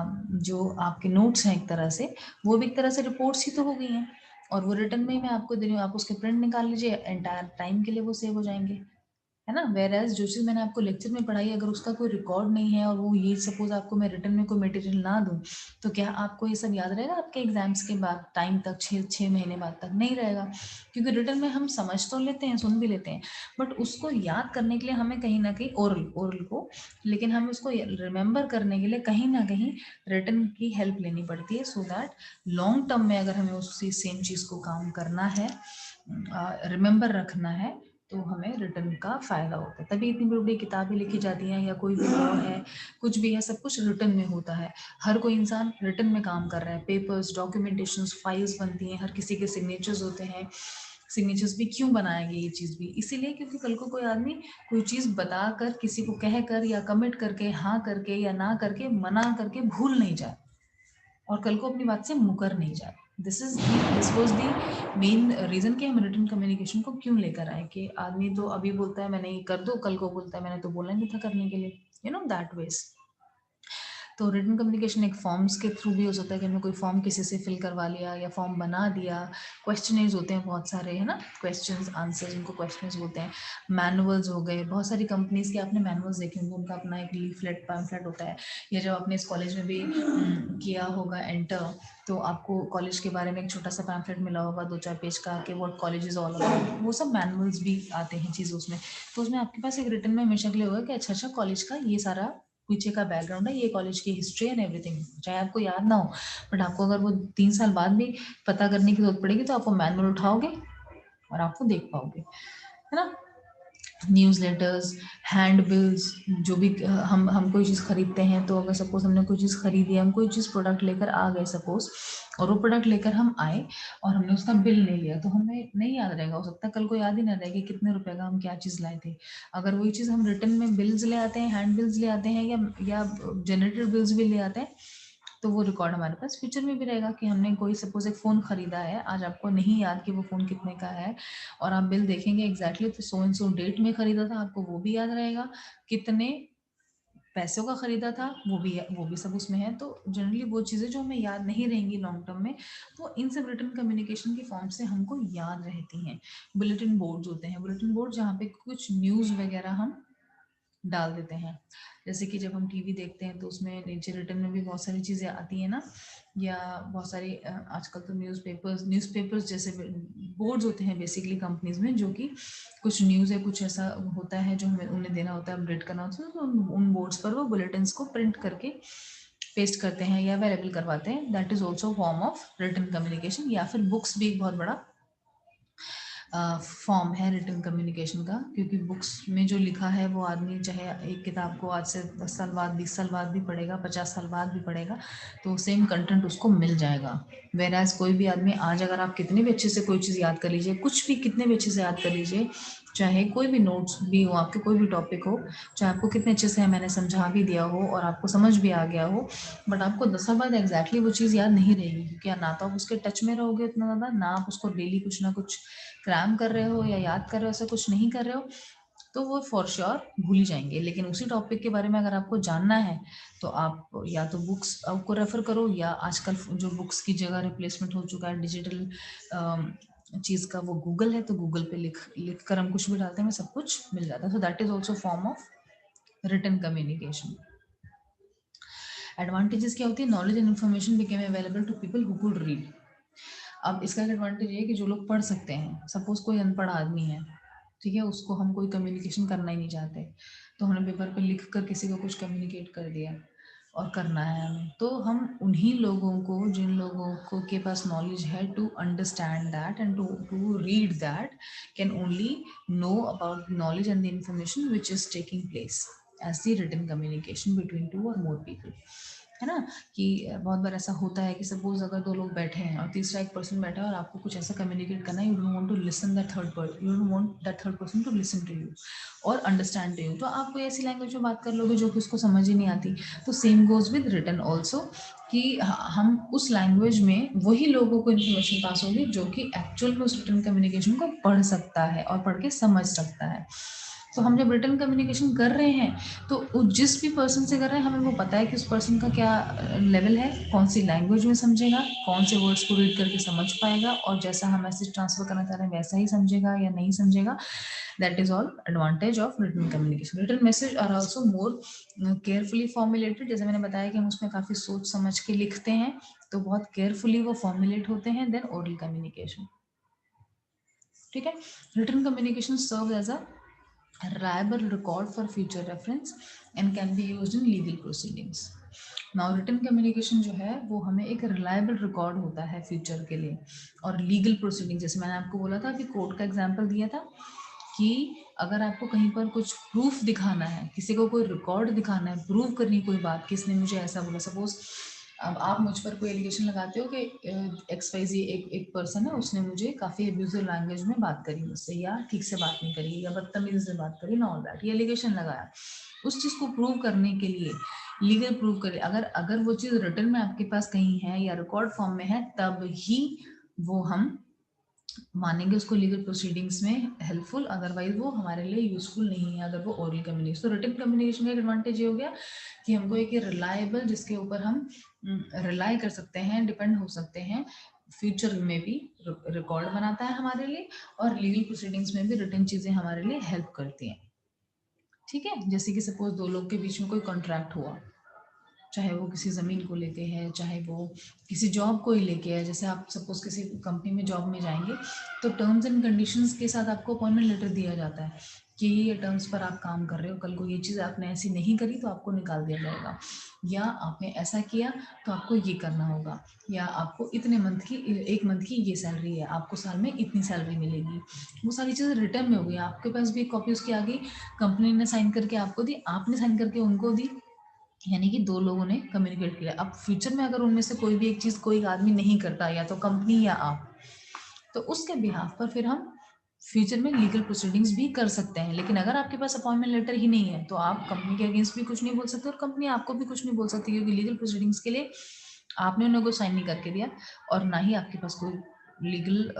जो आपके नोट्स हैं एक तरह से, वो भी एक तरह से रिपोर्ट्स ही तो हो गई हैं, और वो रिटर्न में ही मैं आपको दे रही हूँ, आप उसके प्रिंट निकाल लीजिए, एंटायर टाइम के लिए वो सेव हो जाएंगे, है ना। वेर एज जो चीज़ मैंने आपको लेक्चर में पढ़ाई, अगर उसका कोई रिकॉर्ड नहीं है और वो ये सपोज आपको मैं रिटर्न में कोई मटेरियल ना दूं, तो क्या आपको ये सब याद रहेगा आपके एग्जाम्स के बाद टाइम तक, 6 महीने बाद तक नहीं रहेगा, क्योंकि रिटर्न में हम समझ तो लेते हैं, सुन भी लेते हैं, बट उसको याद करने के लिए हमें कहीं ना कहीं ओरल को, लेकिन हमें उसको रिमेंबर करने के लिए कहीं ना कहीं रिटर्न की हेल्प लेनी पड़ती है, सो दैट लॉन्ग टर्म में अगर हमें उसी सेम चीज़ को काम करना है, रिमेंबर रखना है, तो हमें रिटर्न का फायदा होता है। तभी इतनी बड़ी बड़ी किताबें लिखी जाती हैं, या कोई भी लॉ है, कुछ भी है, सब कुछ रिटर्न में होता है। हर कोई इंसान रिटर्न में काम कर रहा है, पेपर्स, डॉक्यूमेंटेशंस, फाइल्स बनती हैं, हर किसी के सिग्नेचर्स होते हैं। सिग्नेचर्स भी क्यों बनाए गए, ये चीज़ भी इसीलिए क्योंकि कल को कोई आदमी कोई चीज़ बताकर, किसी को कह कर, या कमिट करके, हाँ करके या ना करके, मना करके भूल नहीं जाए, और कल को अपनी बात से मुकर नहीं जाए। This was the main reason कि हम रिटन कम्युनिकेशन को क्यों लेकर आए, कि आदमी तो अभी बोलता है मैंने ये कर दो, कल को बोलता है मैंने तो बोला नहीं था करने के लिए, यू नो दैट वेज। तो रिटन कम्युनिकेशन एक फॉर्म्स के थ्रू भी हो सकता है कि हमने कोई फॉर्म किसी से फिल करवा लिया या फॉर्म बना दिया, क्वेश्चनर्स होते हैं बहुत सारे, है ना, क्वेश्चंस आंसर्स, उनको क्वेश्चंस बोलते हैं, मैनुअल्स हो गए, बहुत सारी कंपनीज के आपने मैनुअल्स देखे होंगे, उनका अपना एक लीफलेट पैम्फलेट होता है, या जब आपने इस कॉलेज में भी किया होगा एंटर, तो आपको कॉलेज के बारे में एक छोटा सा पैम्फलेट मिला होगा 2-4 पेज का कि what college is all about, वो सब मैनुअल्स भी आते हैं चीज़ उसमें। तो उसमें आपके पास एक रिटन में हमेशा के लिए होगा कि अच्छा कॉलेज का ये सारा पीछे का बैकग्राउंड है, ये कॉलेज की हिस्ट्री एंड एवरीथिंग, चाहे आपको याद ना हो, बट आपको अगर वो 3 साल बाद भी पता करने की जरूरत पड़ेगी तो आप वो मैनुअल उठाओगे और आपको देख पाओगे, है ना। न्यूज़लेटर्स, हैंड बिल्स, जो भी हम कोई चीज़ खरीदते हैं, तो अगर सपोज हमने कोई चीज़ खरीदी है, हम कोई चीज़ प्रोडक्ट लेकर आ गए सपोज, और वो प्रोडक्ट लेकर हम आए और हमने उसका बिल नहीं लिया, तो हमें नहीं याद रहेगा, हो सकता है कल को याद ही ना रहे कि कितने रुपए का हम क्या चीज़ लाए थे। अगर वही चीज़ हम रिटर्न में बिल्स ले आते हैं, हैंड बिल्स ले आते हैं, या जनरेटेड बिल्स भी ले आते हैं, तो वो रिकॉर्ड हमारे पास फ्यूचर में भी रहेगा कि हमने कोई सपोज एक फ़ोन खरीदा है, आज आपको नहीं याद कि वो फ़ोन कितने का है, और आप बिल देखेंगे एग्जैक्टली तो सो एंड सो डेट में खरीदा था, आपको वो भी याद रहेगा, कितने पैसों का खरीदा था वो भी सब उसमें है। तो जनरली वो चीज़ें जो हमें याद नहीं रहेंगी लॉन्ग टर्म में, तो इन सब रिटन कम्युनिकेशन की फॉर्म से हमको याद रहती हैं। बुलेटिन बोर्ड्स होते हैं, बुलेटिन बोर्ड जहाँ पे कुछ न्यूज़ वगैरह हम डाल देते हैं, जैसे कि जब हम टीवी देखते हैं तो उसमें नीचे रिटन में भी बहुत सारी चीज़ें आती हैं ना, या बहुत सारी आजकल तो न्यूज़पेपर्स जैसे बोर्ड्स होते हैं बेसिकली कंपनीज में, जो कि कुछ न्यूज़ है, कुछ ऐसा होता है जो हमें उन्हें देना होता है, अपडेट करना होता है, तो उन बोर्ड्स पर वो बुलेटिन्स को प्रिंट करके पेस्ट करते हैं या अवेलेबल करवाते हैं। That is also form of written communication. या फिर बुक्स भी एक बहुत बड़ा फॉर्म है रिटन कम्युनिकेशन का, क्योंकि बुक्स में जो लिखा है वो आदमी चाहे एक किताब को आज से 10 साल बाद, 20 साल बाद भी पढ़ेगा, 50 साल बाद भी पढ़ेगा, तो सेम कंटेंट उसको मिल जाएगा। वेराज कोई भी आदमी आज अगर आप कितने भी अच्छे से कोई चीज़ याद कर लीजिए, कुछ भी कितने भी अच्छे से याद कर लीजिए, चाहे कोई भी नोट्स भी हो आपके, कोई भी टॉपिक हो, चाहे आपको कितने अच्छे से मैंने समझा भी दिया हो और आपको समझ भी आ गया हो, बट आपको 10 साल बाद एग्जैक्टली वो चीज़ याद नहीं रहेगी, क्योंकि ना तो आप उसके टच में रहोगे उतना ज़्यादा, ना आप उसको डेली कुछ ना कुछ क्रैम कर रहे हो या याद कर रहे हो, ऐसा कुछ नहीं कर रहे हो, तो वो फॉर श्योर भूल ही जाएंगे। लेकिन उसी टॉपिक के बारे में अगर आपको जानना है तो आप या तो बुक्स को रेफर करो, या आजकल जो बुक्स की जगह रिप्लेसमेंट हो चुका है डिजिटल चीज़ का, वो गूगल है, तो गूगल पे लिख कर हम कुछ भी डालते हैं, सब कुछ मिल जाता है। So that is also form of written communication. Advantages क्या होती है? Knowledge and information became available to people who could read. अब इसका एक एडवांटेज ये है कि जो लोग पढ़ सकते हैं, सपोज कोई अनपढ़ आदमी है, ठीक है, उसको हम कोई कम्युनिकेशन करना ही नहीं चाहते, तो हमने पेपर पे लिख कर किसी को कुछ कम्युनिकेट कर दिया और करना है हमें, तो हम उन्हीं लोगों को, जिन लोगों को के पास नॉलेज है to understand that and to read that, can only know about knowledge and the information which is taking place as the written communication between 2 और मोर पीपल, है ना। कि बहुत बार ऐसा होता है कि सपोज अगर 2 लोग बैठे हैं और तीसरा एक पर्सन बैठा है और आपको कुछ ऐसा कम्युनिकेट करना है, you don't want to listen that third person, you don't want that third person to listen to you और अंडरस्टैंड टू यू, तो आप कोई ऐसी लैंग्वेज में बात कर लोगे जो कि उसको समझ ही नहीं आती। तो same goes with written also, कि हम उस लैंग्वेज में वही लोगों को इन्फॉर्मेशन पास होगी जो कि एक्चुअल में उस रिटन कम्युनिकेशन को पढ़ सकता है और पढ़ के समझ सकता है। तो हम जब रिटन कम्युनिकेशन कर रहे हैं तो जिस भी पर्सन से कर रहे हैं हमें वो पता है कि उस पर्सन का क्या लेवल है, कौन सी लैंग्वेज में समझेगा, कौन से वर्ड्स को रीड करके समझ पाएगा, और जैसा हम मैसेज ट्रांसफर करना चाह रहे हैं वैसा ही समझेगा या नहीं समझेगा। That is all advantage of written communication. Written message are also more carefully formulated, जैसे मैंने बताया कि हम उसमें काफ़ी सोच समझ के लिखते हैं, तो बहुत केयरफुली वो फॉर्मुलेट होते हैं देन ओरल कम्युनिकेशन। ठीक है, written communication serve as a reliable record for future reference and can be used in legal proceedings. Now written communication जो है वो हमें एक reliable record होता है फ्यूचर के लिए, और legal proceeding जैसे मैंने आपको बोला था, अभी कोर्ट का एग्जांपल दिया था कि अगर आपको कहीं पर कुछ प्रूफ दिखाना है, किसी को कोई रिकॉर्ड दिखाना है, प्रूव करनी कोई बात, किसने मुझे ऐसा बोला, सपोज अब आप मुझ पर कोई एलिगेशन लगाते हो कि XYZ एक पर्सन है, उसने मुझे काफ़ी अब्यूजिव लैंग्वेज में बात करी मुझसे, या ठीक से बात नहीं करी, या बदतमीजी से बात करी, ना ऑल दैट, ये एलिगेशन लगाया। उस चीज़ को प्रूव करने के लिए लीगल प्रूव करे, अगर वो चीज़ रिटन में आपके पास कहीं है या रिकॉर्ड फॉर्म में है, तब ही वो हम मानेंगे उसको लीगल प्रोसीडिंग्स में हेल्पफुल, अदरवाइज वो हमारे लिए यूजफुल नहीं है अगर वो ओरल कम्युनिकेशन। तो रिटन कम्युनिकेशन का एडवांटेज ये हो गया कि हमको एक रिलायबल, जिसके ऊपर हम रिलाई कर सकते हैं, डिपेंड हो सकते हैं, फ्यूचर में भी रिकॉर्ड बनाता है हमारे लिए, और लीगल प्रोसीडिंग्स में भी रिटन चीजें हमारे लिए हेल्प करती हैं। ठीक है, जैसे कि सपोज दो लोग के बीच में कोई कॉन्ट्रैक्ट हुआ, चाहे वो किसी ज़मीन को लेके है, चाहे वो किसी जॉब को ही लेके है। जैसे आप सपोज किसी कंपनी में जॉब में जाएंगे तो टर्म्स एंड कंडीशंस के साथ आपको अपॉइंटमेंट लेटर दिया जाता है कि ये टर्म्स पर आप काम कर रहे हो, कल को ये चीज़ आपने ऐसी नहीं करी तो आपको निकाल दिया जाएगा, या आपने ऐसा किया तो आपको ये करना होगा, या आपको इतने मंथ की, एक मंथ की ये सैलरी है, आपको साल में इतनी सैलरी मिलेगी। वो सारी चीज़ें रिटर्न में हो गई, आपके पास भी एक कॉपी उसकी आ गई, कंपनी ने साइन करके आपको दी, आपने साइन करके उनको दी, यानी कि दो लोगों ने कम्युनिकेट किया। अब फ्यूचर में अगर उनमें से कोई भी एक चीज़ कोई आदमी नहीं करता, या तो कंपनी या आप, तो उसके बिहाफ पर फिर हम फ्यूचर में लीगल प्रोसीडिंग्स भी कर सकते हैं। लेकिन अगर आपके पास अपॉइंटमेंट लेटर ही नहीं है तो आप कंपनी के अगेंस्ट भी कुछ नहीं बोल सकते और कंपनी आपको भी कुछ नहीं बोल सकती, क्योंकि लीगल प्रोसीडिंग्स के लिए आपने उन्हें कोई साइन नहीं करके दिया और ना ही आपके पास कोई लीगल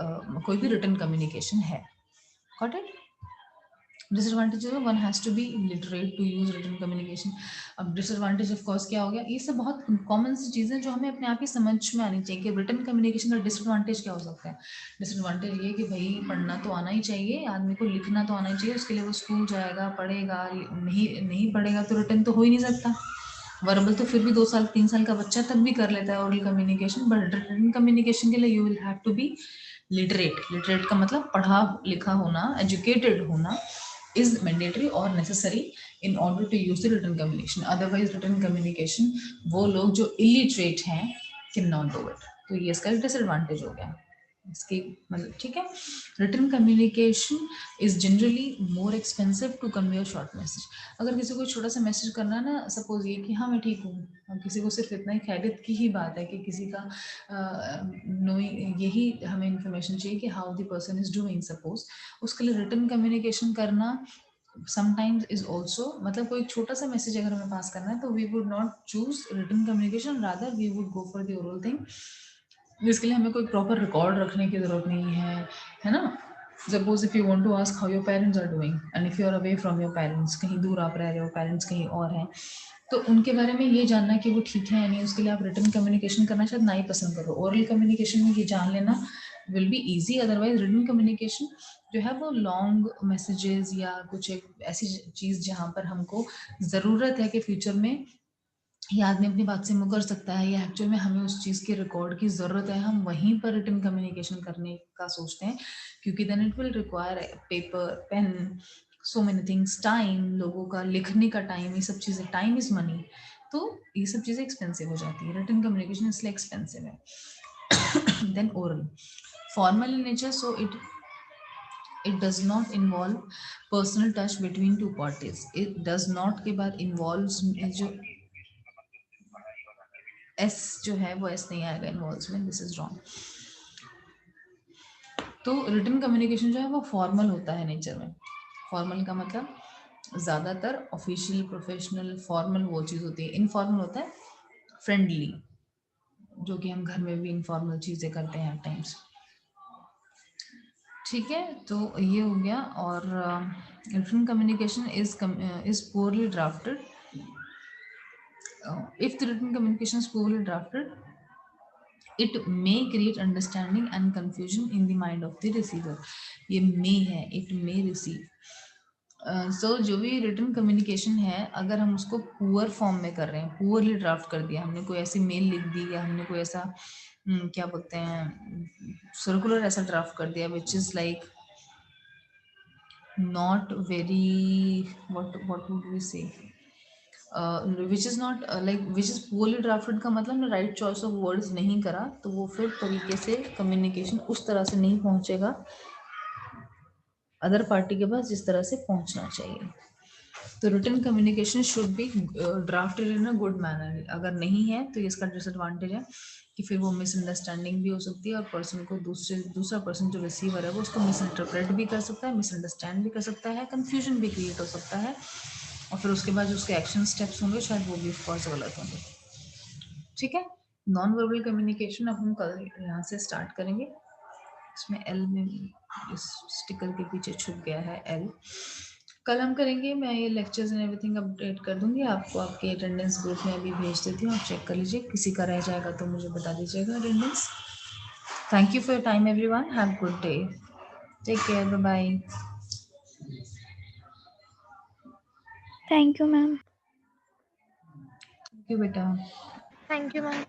कोई भी रिटन कम्युनिकेशन है। Got it? Disadvantage one has to be literate to use written communication. अब डिसएडवांटेज ऑफ कोर्स क्या हो गया, ये सब बहुत कॉमन सी चीज़ें जो हमें अपने आप ही समझ में आनी चाहिए कि रिटन कम्युनिकेशन का डिसएडवांटेज क्या हो सकता है। डिसएडवांटेज ये कि भाई पढ़ना तो आना ही चाहिए, आदमी को लिखना तो आना ही चाहिए, उसके लिए वो स्कूल जाएगा, पढ़ेगा, नहीं पढ़ेगा तो रिटन तो हो ही नहीं सकता। वर्बल तो फिर भी 2 साल 3 साल का बच्चा तब भी कर लेता है oral communication, but written communication के लिए you will have to be literate का मतलब पढ़ा लिखा होना, एजुकेटेड होना is mandatory or necessary in order to use the written communication. Otherwise written communication वो लोग जो illiterate हैं cannot do it. तो ये इसका डिसएडवांटेज हो गया इसकी, मतलब ठीक है। Written communication is generally more expensive to convey a short message. अगर किसी को छोटा सा मैसेज करना है ना, सपोज ये कि हाँ मैं ठीक हूँ, और किसी को सिर्फ इतना ही खैरियत की ही बात है कि किसी का यही हमें इन्फॉर्मेशन चाहिए कि how the person is doing, suppose उसके लिए रिटन कम्युनिकेशन करना sometimes is also, मतलब कोई छोटा सा मैसेज अगर हमें पास करना है तो we would not choose written communication, rather we would go for the oral thing, जिसके लिए हमें कोई प्रॉपर रिकॉर्ड रखने की जरूरत नहीं है ना। Suppose if you want to ask how your parents are doing and if you are away from your parents, कहीं दूर आप रह रहे हो, पेरेंट्स कहीं और हैं, तो उनके बारे में ये जानना कि वो ठीक है या नहीं, उसके लिए आप रिटन कम्युनिकेशन करना शायद ना ही पसंद करो। ओरल कम्युनिकेशन में ये जान लेना will be easy, otherwise written communication जो है वो लॉन्ग मैसेजेस या कुछ एक ऐसी चीज़ जहाँ पर हमको ज़रूरत है कि फ्यूचर में ये आदमी अपनी बात से मुकर सकता है, या एक्चुअल में हमें उस चीज़ के रिकॉर्ड की ज़रूरत है, हम वहीं पर रिटन कम्युनिकेशन करने का सोचते हैं, क्योंकि then it will require paper, pen, so many things, time, लोगों का लिखने का टाइम, ये सब चीज़ें, टाइम इज़ मनी, तो ये सब चीज़ें एक्सपेंसिव हो जाती है। रिटन कम्युनिकेशन इसलिए एक्सपेंसिव है। Then oral, formal in nature, so it does not involve personal touch between two parties. It does not के बाद involves जो S जो है वो S नहीं आएगा involves में, this is wrong. तो रिटन कम्युनिकेशन जो है वो फॉर्मल होता है नेचर में। फॉर्मल का मतलब ज़्यादातर ऑफिशियल, प्रोफेशनल, फॉर्मल वो चीज़ होती है। इनफॉर्मल होता है फ्रेंडली, जो कि हम घर में भी इनफॉर्मल चीज़ें करते हैं एट टाइम्स। ठीक है, तो ये हो गया। और written communication is poorly drafted. If the written communication is poorly drafted, it may create understanding and confusion in the mind of the receiver. ये may है, it may receive. So जो भी रिटन कम्युनिकेशन है, अगर हम उसको पुअर फॉर्म में कर रहे हैं, पुअरली ड्राफ्ट कर दिया हमने, कोई ऐसी मेल लिख दी, या हमने कोई ऐसा क्या बोलते हैं, सर्कुलर ऐसा ड्राफ्ट कर दिया which is like not very, what would we say, which is not which is poorly drafted का मतलब right choice of words नहीं करा, तो वो फिर तरीके से कम्युनिकेशन उस तरह से नहीं पहुंचेगा अदर पार्टी के पास जिस तरह से पहुंचना चाहिए। तो written communication should be drafted in a good manner. अगर नहीं है तो इसका डिसएडवांटेज है कि फिर वो मिसअंडरस्टैंडिंग भी हो सकती है, और पर्सन को दूसरा पर्सन जो रिसीवर है वो उसको मिसइंटरप्रेट भी कर सकता है, मिसअंडरस्टैंड भी कर सकता है, कंफ्यूजन भी क्रिएट हो सकता है, और फिर उसके बाद जो उसके एक्शन स्टेप्स होंगे शायद वो भी ऑफकोर्स गलत होंगे। ठीक है, नॉन वर्बल कम्युनिकेशन अब हम कल यहाँ से स्टार्ट करेंगे। इसमें एल में इस स्टिकर के पीछे छुप गया है एल। कल हम करेंगे, मैं ये लेक्चर्स एंड एवरीथिंग अपडेट कर दूंगी आपको, आपके अटेंडेंस ग्रुप में अभी भेज देती हूँ, आप चेक कर लीजिए, किसी का रह जाएगा तो मुझे बता दीजिएगा attendance. Thank you for your time everyone, have good day, take care, bye bye. Thank you ma'am. Thank you बेटा। Thank you ma'am.